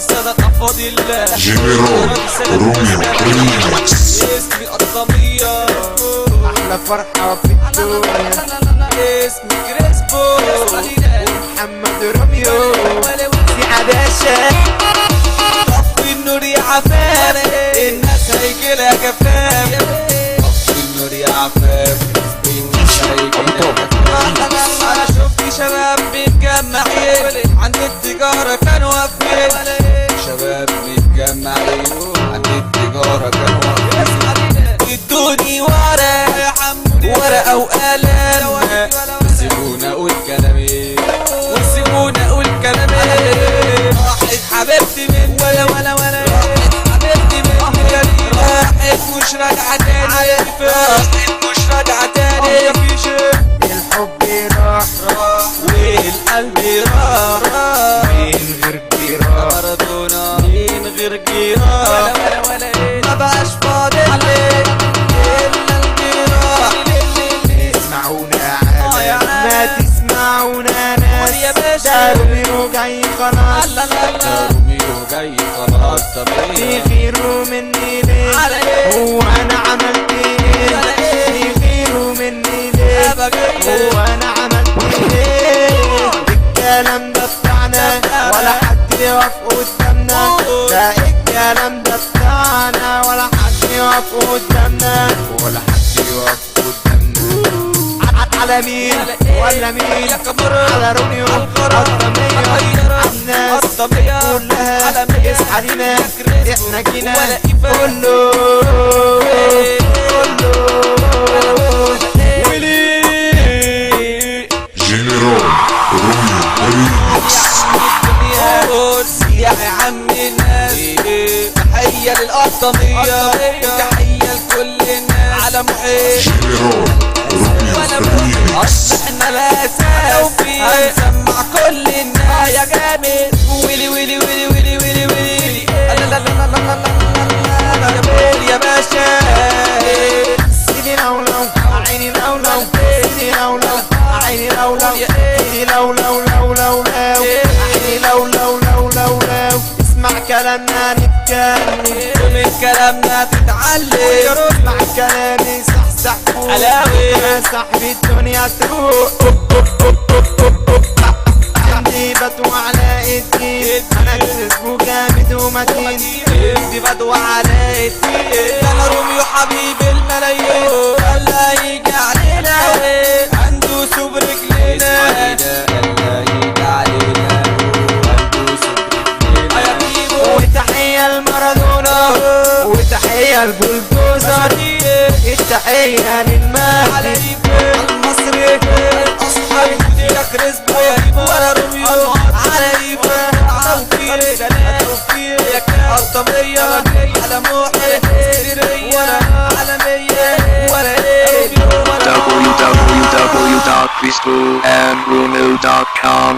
السادة الأفاضل جنرال روميو ريميكس. اسمي القطامية احلى فرحة في الدنيا اسمي كريسبو محمد روميو في عباشة طفي النور يا عفاف الناس هيجيلها جفاف طفي النور يا عفاف الناس هيجيلها جفاف انا شفت شباب متجمعين عند التجارة كانوا واقفين شباب متجمعين عند التجارة كانوا واقفين ادوني ورقة وقلم وسيبونا اقول كلامي وسيبونا اقول كلامي راحت حبيبتي من راحت حبيبتي من راحت مش راجعة تاني راحت مش راجعة تاني مفيش الحب راح والقلب راح من غير جراح مارادونا من غير جراح ما بقاش فاضل لي الا الجراح اسمعونا عالم ما تسمعونا ناس يا باشا. ده روميو جاي خلاص ده روميو جاي خلاص طبيعي تغيروا مني ليه على ايه؟ هو انا عملت ايه على ايه؟ تغيروا مني ليه أبا جاي. هو انا عملت ايه الكلام ده بتاعنا ولا حد يقف قدامنا ده الكلام ده بتاعنا ولا حد يقف قدامنا ولا حد يقف قدامنا على مين ولا مين يا كبر على روميو القطامية الناس كلها اصحى لينا احنا جينا كله جنرال روميو ريميكس. يا عم الناس تحية للقطامية تحية لكل الناس على محيط جنرال روميو ريميكس. احنا الاساس هنسمع كل الناس يا جامد ويلي ويلي ويلي ويلي ويلي ويلي لا لا لا لا لا لا يا بيل يا باشا سيدي لولو عيني لولو سيدي لولو عيني لولو سيدي لولو لولو عيني لولو لولو اسمع كلامنا نتكلم من كلامنا تتعلم اسمع كلامي صحصح فوق علاوي. يا صاحبي الدنيا تروح عندي بتوع على الدين انا كسبه جامد ومتين دي بدو على الدين انا روميو حبيب الملايين الله يجي علينا عنده سوب رجلينا الله يجي علينا عنده سوب رجلينا يا بيبو وتحية لمارادونا وتحية لبولدوزر التحية للمهدي المصري اصحاب يا كريسبو ولا روميو على ايفا توفيق يا قطامية على محيط سرية عالمية ولا ايه www.crispoandromeo.com